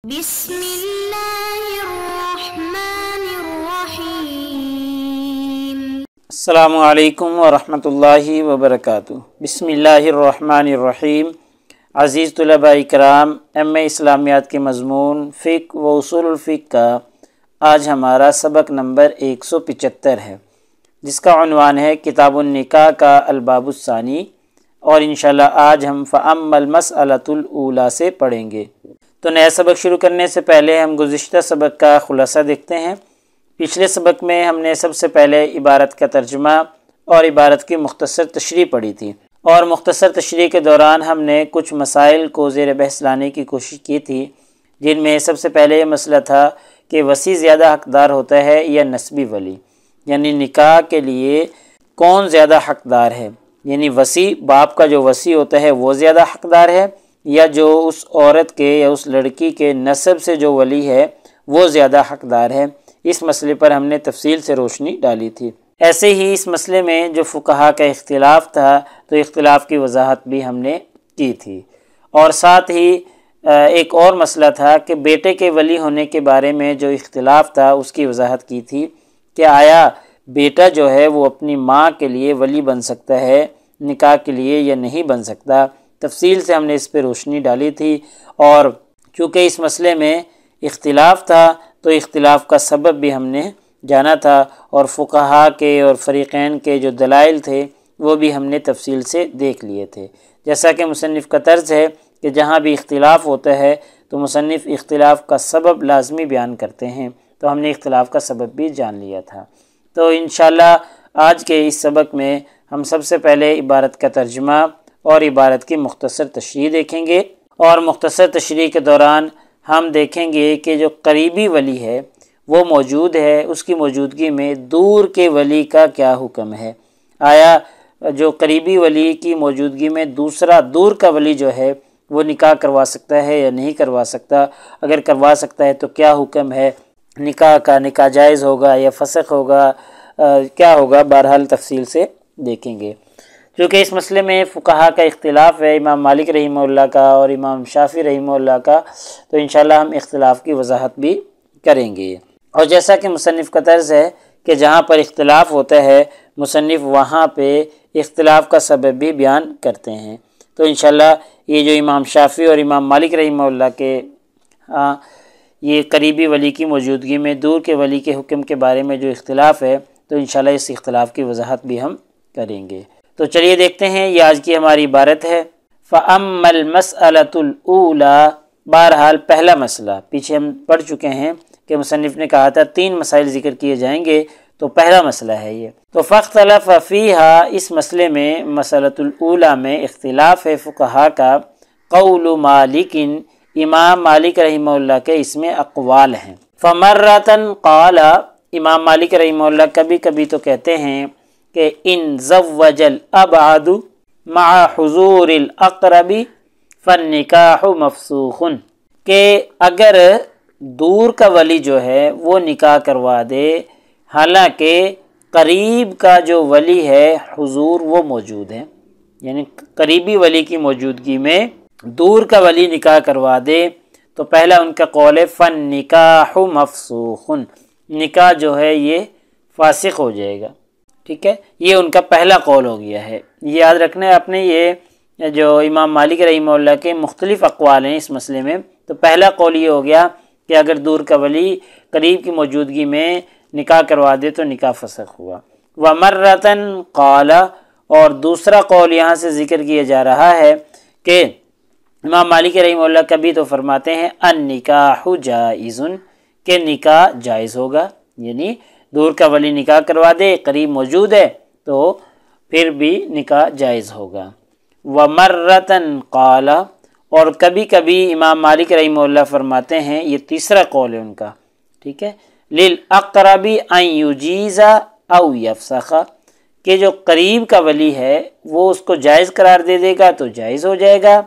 بسم اللہ الرحمن الرحیم۔ السلام علیکم ورحمۃ اللہ وبرکاتہ۔ بسم اللہ الرحمن الرحیم۔ عزیز طلباء کرام، ایم اے اسلامیات کے مضمون فقہ و اصول الفقہ کا آج ہمارا سبق نمبر 175 ہے، جس کا عنوان ہے کتاب النکاح کا الباب الثانی، اور انشاءاللہ آج ہم فَأَمَّا الْمَسْأَلَةُ الْأُولَى سے پڑھیں گے۔ تو نیا سبق شروع کرنے سے پہلے ہم گزشتہ سبق کا خلاصہ دیکھتے ہیں۔ پچھلے سبق میں ہم نے سب سے پہلے عبارت کا ترجمہ اور عبارت کی مختصر تشریح پڑھی تھی، اور مختصر تشریح کے دوران ہم نے کچھ مسائل کو زیر بحث لانے کی کوشش کی تھی، جن میں سب سے پہلے یہ مسئلہ تھا کہ وصی زیادہ حقدار ہوتا ہے یا نسبی ولی، یعنی نکاح کے لیے کون زیادہ حقدار ہے، یعنی وصی باپ کا جو وصی ہوتا ہے وہ زیادہ حقدار ہے، یا جو اس عورت کے یا اس لڑکی کے نسب سے جو ولی ہے وہ زیادہ حقدار ہے۔ اس مسئلے پر ہم نے تفصیل سے روشنی ڈالی تھی۔ ایسے ہی اس مسئلے میں جو فقہا کا اختلاف تھا، تو اختلاف کی وضاحت بھی ہم نے کی تھی، اور ساتھ ہی ایک اور مسئلہ تھا کہ بیٹے کے ولی ہونے کے بارے میں جو اختلاف تھا اس کی وضاحت کی تھی کہ آیا بیٹا جو ہے وہ اپنی ماں کے لیے ولی بن سکتا ہے نکاح کے لیے یا نہیں بن سکتا۔ تفصیل سے ہم نے اس پہ روشنی ڈالی تھی، اور چونکہ اس مسئلے میں اختلاف تھا تو اختلاف کا سبب بھی ہم نے جانا تھا، اور فقہا کے اور فریقین کے جو دلائل تھے وہ بھی ہم نے تفصیل سے دیکھ لیے تھے۔ جیسا کہ مصنف کا طرز ہے کہ جہاں بھی اختلاف ہوتا ہے تو مصنف اختلاف کا سبب لازمی بیان کرتے ہیں، تو ہم نے اختلاف کا سبب بھی جان لیا تھا۔ تو انشاءاللہ آج کے اس سبق میں ہم سب سے پہلے عبارت کا ترجمہ اور عبارت کی مختصر تشریح دیکھیں گے، اور مختصر تشریح کے دوران ہم دیکھیں گے کہ جو قریبی ولی ہے وہ موجود ہے، اس کی موجودگی میں دور کے ولی کا کیا حکم ہے۔ آیا جو قریبی ولی کی موجودگی میں دوسرا دور کا ولی جو ہے وہ نکاح کروا سکتا ہے یا نہیں کروا سکتا؟ اگر کروا سکتا ہے تو کیا حکم ہے نکاح کا؟ نکاح جائز ہوگا یا فسخ ہوگا، کیا ہوگا؟ بہرحال تفصیل سے دیکھیں گے۔ چونکہ اس مسئلے میں فقہا کا اختلاف ہے، امام مالک رحمہ اللہ کا اور امام شافعی رحمہ اللہ کا، تو انشاءاللہ ہم اختلاف کی وضاحت بھی کریں گے۔ اور جیسا کہ مصنف کا طرز ہے کہ جہاں پر اختلاف ہوتا ہے مصنف وہاں پہ اختلاف کا سبب بھی بیان کرتے ہیں۔ تو انشاءاللہ یہ جو امام شافعی اور امام مالک رحمہ اللہ کے یہ قریبی ولی کی موجودگی میں دور کے ولی کے حکم کے بارے میں جو اختلاف ہے، تو انشاءاللہ اس اختلاف کی وضاحت بھی ہم کریں گے۔ تو چلیے دیکھتے ہیں، یہ آج کی ہماری عبارت ہے فَأَمَّا الْمَسْأَلَةُ الْأُولَى۔ بہرحال پہلا مسئلہ پیچھے ہم پڑھ چکے ہیں کہ مصنف نے کہا تھا 3 مسائل ذکر کیے جائیں گے، تو پہلا مسئلہ ہے یہ۔ تو فَاخْتَلَفَ فِيهَا، اس مسئلے میں مسألۃ الأولیٰ میں اختلاف ہے فقہا کا۔ قول مالک، امام مالک رحمہ اللہ کے اس میں اقوال ہیں۔ فَمَرَّةً قَالَ، امام مالک رحمہ اللہ کبھی کبھی تو کہتے ہیں کہ ان زوج الابعد مع حضور الاقرب فالنکاح مفسوخ، کہ اگر دور کا ولی جو ہے وہ نکاح کروا دے حالانکہ قریب کا جو ولی ہے حضور وہ موجود ہے، یعنی قریبی ولی کی موجودگی میں دور کا ولی نکاح کروا دے، تو پہلا ان کا قول ہے فالنکاح مفسوخ، نکاح جو ہے یہ فاسخ ہو جائے گا۔ ٹھیک ہے، یہ ان کا پہلا قول ہو گیا ہے۔ یہ یاد رکھنا ہے آپ نے، یہ جو امام مالک رحمہ اللہ کے مختلف اقوال ہیں اس مسئلے میں، تو پہلا قول یہ ہو گیا کہ اگر دور کا ولی قریب کی موجودگی میں نکاح کروا دے تو نکاح فسخ ہوا۔ وَمَرَّةً قَالَ، اور دوسرا قول یہاں سے ذکر کیا جا رہا ہے کہ امام مالک رحمہ اللہ کبھی تو فرماتے ہیں النکاح جائز، کہ نکاح جائز ہوگا، یعنی دور کا ولی نکاح کروا دے قریب موجود ہے تو پھر بھی نکاح جائز ہوگا۔ وَمَرَّةً قَالَ، اور کبھی کبھی امام مالک رحمہ اللہ فرماتے ہیں، یہ تیسرا قول ہے ان کا، ٹھیک ہے، لِلْأَقْرَبِ أَنْ يُجِيزَ أَوْ يَفْسَخَ، کہ جو قریب کا ولی ہے وہ اس کو جائز قرار دے دے گا تو جائز ہو جائے گا،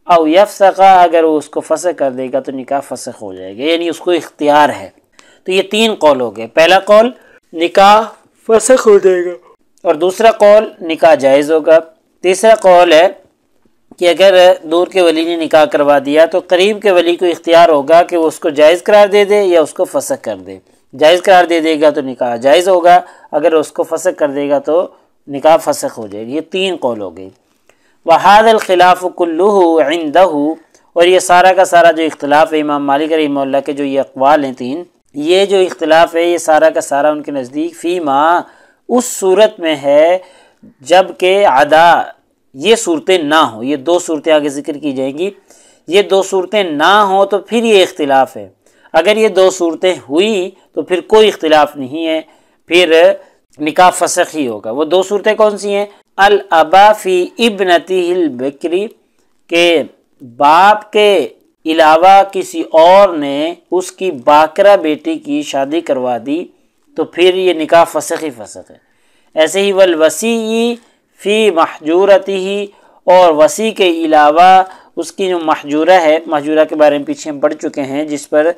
أو يفسخ، اگر وہ اس کو فسخ کر دے گا تو نکاح فسخ ہو جائے گا، یعنی اس کو اختیار ہے۔ تو یہ 3 قول ہو گئے، پہلا قول نکاح فسخ ہو جائے گا، اور دوسرا قول نکاح جائز ہوگا، تیسرا قول ہے کہ اگر دور کے ولی نے نکاح کروا دیا تو قریب کے ولی کو اختیار ہوگا کہ وہ اس کو جائز قرار دے دے یا اس کو فسخ کر دے۔ جائز قرار دے دے گا تو نکاح جائز ہوگا، اگر اس کو فسخ کر دے گا تو نکاح فسخ ہو جائے گی۔ یہ 3 قول ہو گئے۔ وَهَذَا الْخِلَافُ كُلُّهُ عِنْدَهُ، اور یہ سارا کا سارا جو اختلاف ہے امام مالک رحمہ اللہ کے جو یہ اقوال ہیں 3، یہ جو اختلاف ہے یہ سارا کا سارا ان کے نزدیک فیما اس صورت میں ہے جب کہ عدا یہ صورتیں نہ ہوں۔ یہ 2 صورتیں آگے ذکر کی جائیں گی، یہ 2 صورتیں نہ ہوں تو پھر یہ اختلاف ہے۔ اگر یہ 2 صورتیں ہوئی تو پھر کوئی اختلاف نہیں ہے، پھر نکاح فسخ ہی ہوگا۔ وہ 2 صورتیں کون سی ہیں؟ الابا فی ابنتہ البکری، کہ باپ کے علاوہ کسی اور نے اس کی باکرہ بیٹی کی شادی کروا دی تو پھر یہ نکاح فسخ ہی فسخ ہے۔ ایسے ہی والوصی فی محجورتہ، اور وصی کے علاوہ اس کی جو محجورہ ہے، محجورہ کے بارے میں پیچھے ہم پڑھ چکے ہیں، جس پر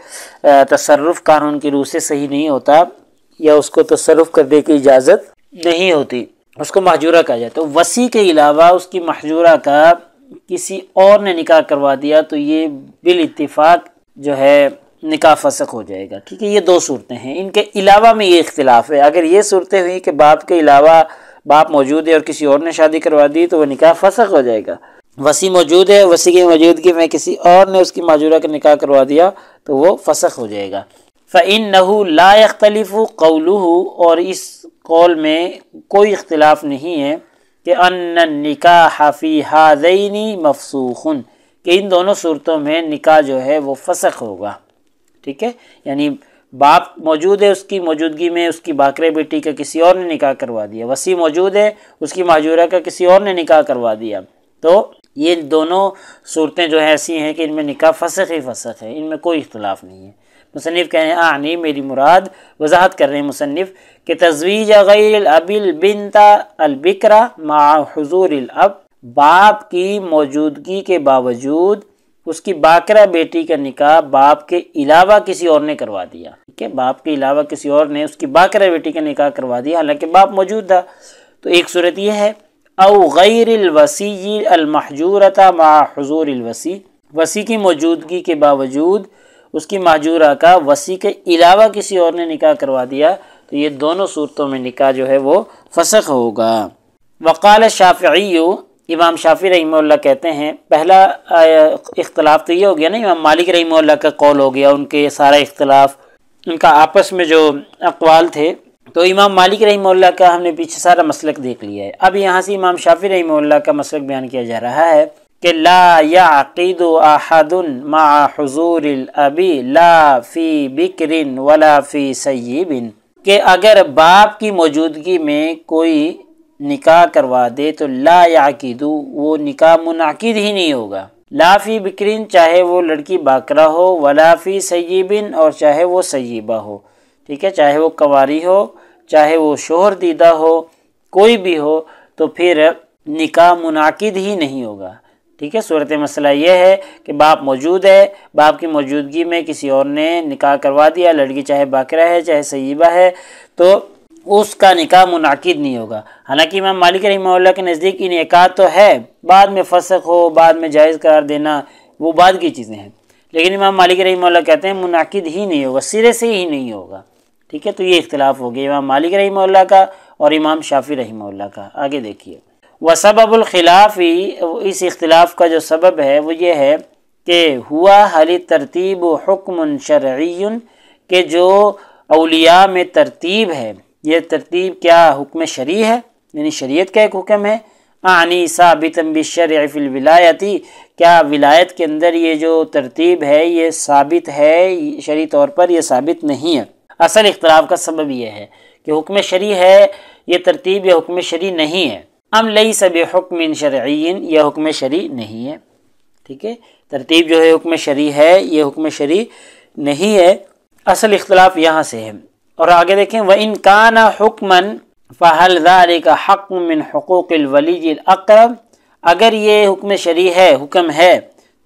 تصرف قانون کی روح سے صحیح نہیں ہوتا یا اس کو تصرف کرنے کی اجازت نہیں ہوتی، اس کو محجورہ کہا جاتا ہے۔ تو وصی کے علاوہ اس کی محجورہ کا کسی اور نے نکاح کروا دیا تو یہ بالاتفاق جو ہے نکاح فسخ ہو جائے گا۔ ٹھیک ہے، یہ 2 صورتیں ہیں، ان کے علاوہ میں یہ اختلاف ہے۔ اگر یہ صورتیں ہوئی کہ باپ کے علاوہ باپ موجود ہے اور کسی اور نے شادی کروا دی تو وہ نکاح فسخ ہو جائے گا۔ وصی موجود ہے، وصی کی موجودگی میں کسی اور نے اس کی محجورہ کا نکاح کروا دیا تو وہ فسخ ہو جائے گا۔ فَإِنَّهُ لَا يَخْتَلِفُ قَوْلُهُ، اور اس قول میں کوئی اختلاف نہیں ہے کہ ان النکاح فی ہذین مفسوخ، کہ ان دونوں صورتوں میں نکاح جو ہے وہ فسخ ہوگا۔ ٹھیک ہے، یعنی باپ موجود ہے، اس کی موجودگی میں اس کی باکرہ بیٹی کا کسی اور نے نکاح کروا دیا، وصی موجود ہے، اس کی محجورہ کا کسی اور نے نکاح کروا دیا، تو یہ دونوں صورتیں جو ہیں ایسی ہیں کہ ان میں نکاح فسخ ہی فسخ ہے، ان میں کوئی اختلاف نہیں ہے۔ مصنف کہہ رہے ہیں اعنی، میری مراد، وضاحت کر رہے ہیں مصنف کہ تزویج غیر الاب البنت البکرہ مع حضور الاب، باپ کی موجودگی کے باوجود اس کی باکرہ بیٹی کا نکاح باپ کے علاوہ کسی اور نے کروا دیا۔ ٹھیک ہے، باپ کے علاوہ کسی اور نے اس کی باکرہ بیٹی کا نکاح کروا دیا حالانکہ باپ موجود تھا، تو ایک صورت یہ ہے۔ او غیر الوصی المحجورۃ مع حضور الوصی، وصی کی موجودگی کے باوجود اس کی محجورہ کا وصی کے علاوہ کسی اور نے نکاح کروا دیا تو یہ دونوں صورتوں میں نکاح جو ہے وہ فسخ ہوگا۔ وقال الشافعی، امام شافعی رحمہ اللہ کہتے ہیں، پہلا اختلاف تو یہ ہو گیا نا، امام مالک رحمہ اللہ کا قول ہو گیا، ان کے سارا اختلاف، ان کا آپس میں جو اقوال تھے، تو امام مالک رحمہ اللہ کا ہم نے پیچھے سارا مسلک دیکھ لیا ہے۔ اب یہاں سے امام شافعی رحمہ اللہ کا مسلک بیان کیا جا رہا ہے کہ لا یعقد احد مع حضور الاب لا فی بکر ولا فی سیب، کہ اگر باپ کی موجودگی میں کوئی نکاح کروا دے تو لا یعقد، وہ نکاح منعقد ہی نہیں ہوگا۔ لا فی بکرین، چاہے وہ لڑکی باکرہ ہو، ولا فی سیبن، اور چاہے وہ سیبہ ہو۔ ٹھیک ہے، چاہے وہ کنواری ہو، چاہے وہ شوہر دیدہ ہو، کوئی بھی ہو، تو پھر نکاح منعقد ہی نہیں ہوگا۔ ٹھیک ہے، صورت مسئلہ یہ ہے کہ باپ موجود ہے، باپ کی موجودگی میں کسی اور نے نکاح کروا دیا، لڑکی چاہے باکرہ ہے چاہے سیبہ ہے، تو اس کا نکاح منعقد نہیں ہوگا۔ حالانکہ امام مالک رحمہ اللہ کے نزدیک انعقاد تو ہے، بعد میں فسخ ہو، بعد میں جائز قرار دینا وہ بعد کی چیزیں ہیں، لیکن امام مالک رحمہ اللہ کہتے ہیں منعقد ہی نہیں ہوگا، سرے سے ہی نہیں ہوگا۔ ٹھیک ہے، تو یہ اختلاف ہو گیا امام مالک رحمہ اللہ کا اور امام شافعی رحمہ اللہ کا۔ آگے دیکھیے، وسبب الخلاف، اس اختلاف کا جو سبب ہے وہ یہ ہے کہ ہوا حل ترتیب حکم شرعی، کہ جو اولیاء میں ترتیب ہے، یہ ترتیب کیا حکم شرعی ہے، یعنی شریعت کا ایک حکم ہے۔ اعنی ثابتا بالشرع فی الولایتی، کیا ولایت کے اندر یہ جو ترتیب ہے یہ ثابت ہے، شرعی طور پر یہ ثابت نہیں ہے۔ اصل اختلاف کا سبب یہ ہے کہ حکم شرعی ہے یہ ترتیب، یا حکم شرعی نہیں ہے۔ ام لیس بحکم شرعی، یہ حکم شرعی نہیں ہے۔ ٹھیک ہے، ترتیب جو ہے حکم شرعی ہے، یہ حکم شرعی نہیں ہے۔ اصل اختلاف یہاں سے ہے۔ اور آگے دیکھیں، وَإِن كَانَ حُكْمًا فَهَلْ ذَلِكَ حَقٌّ مِّن حُقُوقِ الْوَلِيِّ الْأَقْرَبِ، اگر یہ حکم شرعی ہے، حکم ہے،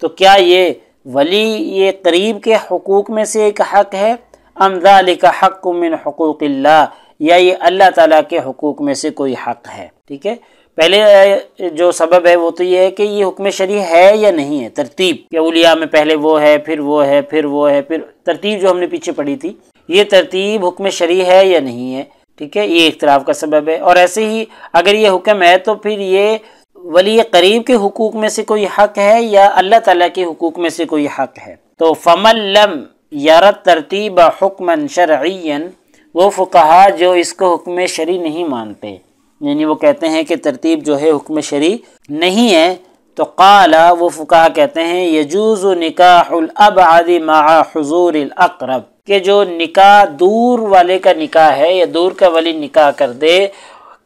تو کیا یہ ولی یہ قریب کے حقوق میں سے ایک حق ہے؟ ام ذَلِكَ حَقٌّ مِّن حُقُوقِ اللَّهِ، یا یہ اللہ تعالیٰ کے حقوق میں سے کوئی حق ہے؟ ٹھیک ہے، پہلے جو سبب ہے وہ تو یہ ہے کہ یہ حکم شرعی ہے یا نہیں ہے، ترتیب کہ اولیاء میں پہلے وہ ہے، پھر وہ ہے، پھر وہ ہے، پھر ترتیب جو ہم نے پیچھے پڑھی تھی، یہ ترتیب حکم شرعی ہے یا نہیں ہے، ٹھیک ہے، یہ اختلاف کا سبب ہے۔ اور ایسے ہی اگر یہ حکم ہے تو پھر یہ ولی قریب کے حقوق میں سے کوئی حق ہے یا اللہ تعالیٰ کے حقوق میں سے کوئی حق ہے۔ تو فَمَن لَّمْ يَرَ التَّرْتِيبَ حُكْمًا شَرْعِيًّا، وہ فقہا جو اس کو حکم شرعی نہیں مانتے، یعنی وہ کہتے ہیں کہ ترتیب جو ہے حکم شرعی نہیں ہے، تو قال، وہ فقہا کہتے ہیں یجوز نکاح الابعد مع حضور الاقرب، کہ جو نکاح دور والے کا نکاح ہے یا دور کا ولی نکاح کر دے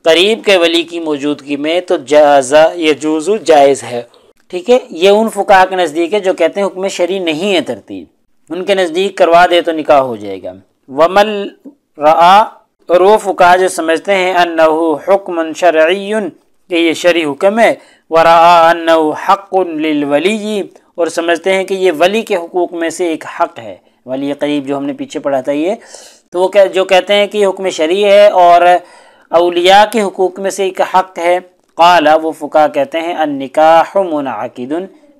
قریب کے ولی کی موجودگی میں تو جازہ یجوز جائز ہے، ٹھیک ہے۔ یہ ان فقہا کے نزدیک ہے جو کہتے ہیں حکم شرعی نہیں ہے ترتیب، ان کے نزدیک کروا دے تو نکاح ہو جائے گا۔ ومن رعا، اور وہ فقہا جو سمجھتے ہیں انہ حکم شرعی، کہ یہ شرعی حکم ہے، ورعا انہ حق للولی، اور سمجھتے ہیں کہ یہ ولی کے حقوق میں سے ایک حق ہے، ولی قریب جو ہم نے پیچھے پڑھا تھا یہ، تو وہ جو کہتے ہیں کہ یہ حکم شرعی ہے اور اولیاء کے حقوق میں سے ایک حق ہے، قال، وہ فقہا کہتے ہیں النکاح منعقد،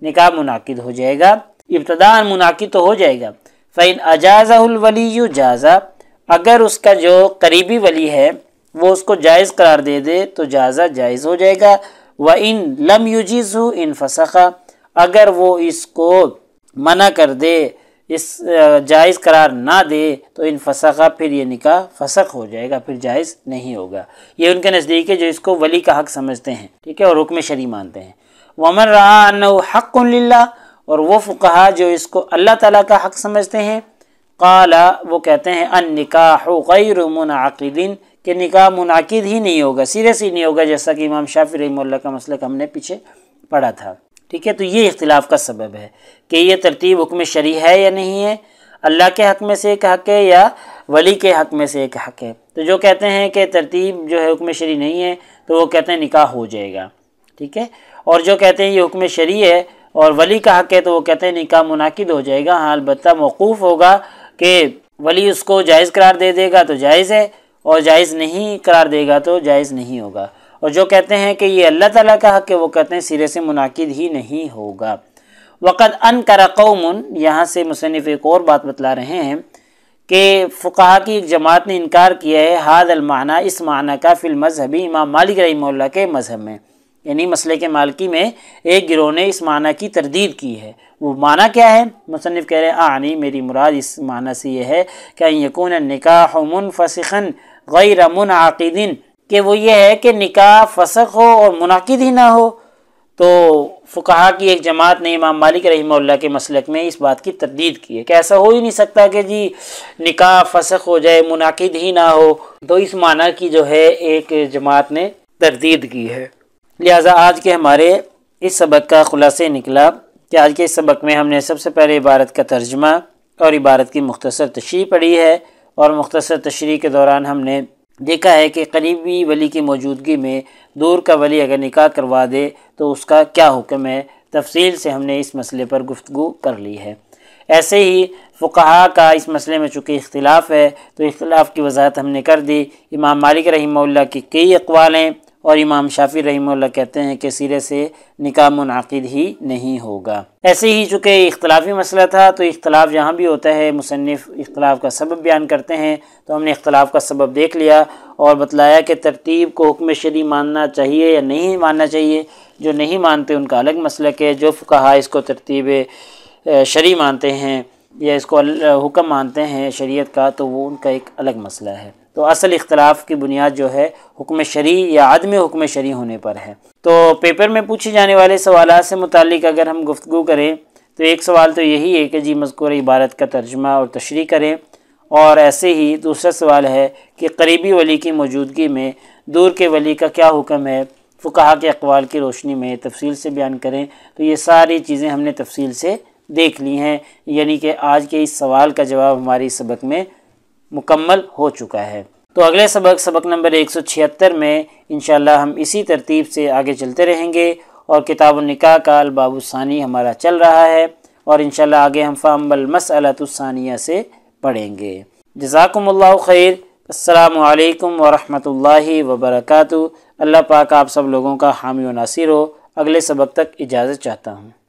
نکاح منعقد ہو جائے گا، ابتداء منعقد تو ہو جائے گا، فإن اجازہ الولی جازہ، اگر اس کا جو قریبی ولی ہے وہ اس کو جائز قرار دے دے تو جازہ جائز ہو جائے گا، وَإِن لَمْ يُجِزْهُ إِن فَسَخَ، اگر وہ اس کو منع کر دے، اس جائز قرار نہ دے تو ان فسخ، پھر یہ نکاح فسخ ہو جائے گا، پھر جائز نہیں ہوگا۔ یہ ان کے نزدیک ہے جو اس کو ولی کا حق سمجھتے ہیں، ٹھیک ہے، اور حکم شرعی مانتے ہیں۔ وَمَن رَعَا أَنَّهُ حَقٌّ لِلَّهِ، اور وہ فقہا جو اس کو اللہ تعالیٰ کا حق سمجھتے ہیں، قال، وہ کہتے ہیں النکاح غیر منعقد، کہ نکاح منعقد ہی نہیں ہوگا، سیرے سے نہیں ہوگا، جیسا کہ امام شافعی رحمہ اللہ کا مسلک ہم نے پیچھے پڑھا تھا، ٹھیک ہے۔ تو یہ اختلاف کا سبب ہے کہ یہ ترتیب حکم شرعی ہے یا نہیں ہے، اللہ کے حق میں سے ایک حق ہے یا ولی کے حق میں سے ایک حق ہے۔ تو جو کہتے ہیں کہ ترتیب جو ہے حکم شرعی نہیں ہے تو وہ کہتے ہیں نکاح ہو جائے گا، ٹھیک ہے، اور جو کہتے ہیں یہ حکم شرعی ہے اور ولی کا حق ہے تو وہ کہتے ہیں نکاح منعقد ہو جائے گا، ہاں البتہ موقوف ہوگا کہ ولی اس کو جائز قرار دے دے گا تو جائز ہے، اور جائز نہیں قرار دے گا تو جائز نہیں ہوگا، اور جو کہتے ہیں کہ یہ اللہ تعالیٰ کا حق ہے وہ کہتے ہیں سرے سے منعقد ہی نہیں ہوگا۔ وقد انکر قوم، یہاں سے مصنف ایک اور بات بتلا رہے ہیں کہ فقہا کی ایک جماعت نے انکار کیا ہے ھذا المعنی، اس معنی کا، فی المذہب، امام مالک رحمہ اللہ کے مذہب میں، یعنی مسلک مالکی میں ایک گروہ نے اس معنی کی تردید کی ہے۔ وہ معنی کیا ہے؟ مصنف کہہ رہے ہیں اعنی، میری مراد اس معنی سے یہ ہے کہ ان یکون النکاح منفسخا غیر منعقد، کہ وہ یہ ہے کہ نکاح فسخ ہو اور منعقد ہی نہ ہو۔ تو فقہا کی ایک جماعت نے امام مالک رحمہ اللہ کے مسلک میں اس بات کی تردید کی ہے کہ ایسا ہو ہی نہیں سکتا کہ جی نکاح فسخ ہو جائے منعقد ہی نہ ہو، تو اس معنی کی جو ہے ایک جماعت نے تردید کی ہے۔ لہٰذا آج کے ہمارے اس سبق کا خلاصہ نکلا کہ آج کے اس سبق میں ہم نے سب سے پہلے عبارت کا ترجمہ اور عبارت کی مختصر تشریح پڑھی ہے، اور مختصر تشریح کے دوران ہم نے دیکھا ہے کہ قریبی ولی کی موجودگی میں دور کا ولی اگر نکاح کروا دے تو اس کا کیا حکم ہے، تفصیل سے ہم نے اس مسئلے پر گفتگو کر لی ہے۔ ایسے ہی فقہا کا اس مسئلے میں چونکہ اختلاف ہے تو اختلاف کی وضاحت ہم نے کر دی۔ امام مالک رحمہ اللہ کی کئی اقوال ہیں، اور امام شافعی رحمہ اللہ کہتے ہیں کہ سرے سے نکاح منعقد ہی نہیں ہوگا۔ ایسے ہی چونکہ اختلافی مسئلہ تھا تو اختلاف جہاں بھی ہوتا ہے مصنف اختلاف کا سبب بیان کرتے ہیں، تو ہم نے اختلاف کا سبب دیکھ لیا اور بتلایا کہ ترتیب کو حکم شرعی ماننا چاہیے یا نہیں ماننا چاہیے۔ جو نہیں مانتے ان کا الگ مسلک ہے، جو فقہا اس کو ترتیب شرعی مانتے ہیں یا اس کو حکم مانتے ہیں شریعت کا تو وہ ان کا ایک الگ مسئلہ ہے۔ تو اصل اختلاف کی بنیاد جو ہے حکم شرعی یا عدم حکم شرعی ہونے پر ہے۔ تو پیپر میں پوچھے جانے والے سوالات سے متعلق اگر ہم گفتگو کریں تو ایک سوال تو یہی ہے کہ جی مذکورہ عبارت کا ترجمہ اور تشریح کریں، اور ایسے ہی دوسرا سوال ہے کہ قریبی ولی کی موجودگی میں دور کے ولی کا کیا حکم ہے، فقہا کے اقوال کی روشنی میں تفصیل سے بیان کریں۔ تو یہ ساری چیزیں ہم نے تفصیل سے دیکھ لی ہیں، یعنی کہ آج کے اس سوال کا جواب ہماری سبق میں مکمل ہو چکا ہے۔ تو اگلے سبق نمبر 176 میں انشاءاللہ ہم اسی ترتیب سے آگے چلتے رہیں گے، اور کتاب النکاح کا الباب الثانی ہمارا چل رہا ہے، اور انشاءاللہ آگے ہم فَأَمَّا الْمَسْأَلَةُ الثَّانِيَةُ سے پڑھیں گے۔ جزاکم اللہ خیر۔ السلام علیکم ورحمۃ اللہ وبرکاتہ۔ اللہ پاک آپ سب لوگوں کا حامی و ناصر ہو۔ اگلے سبق تک اجازت چاہتا ہوں۔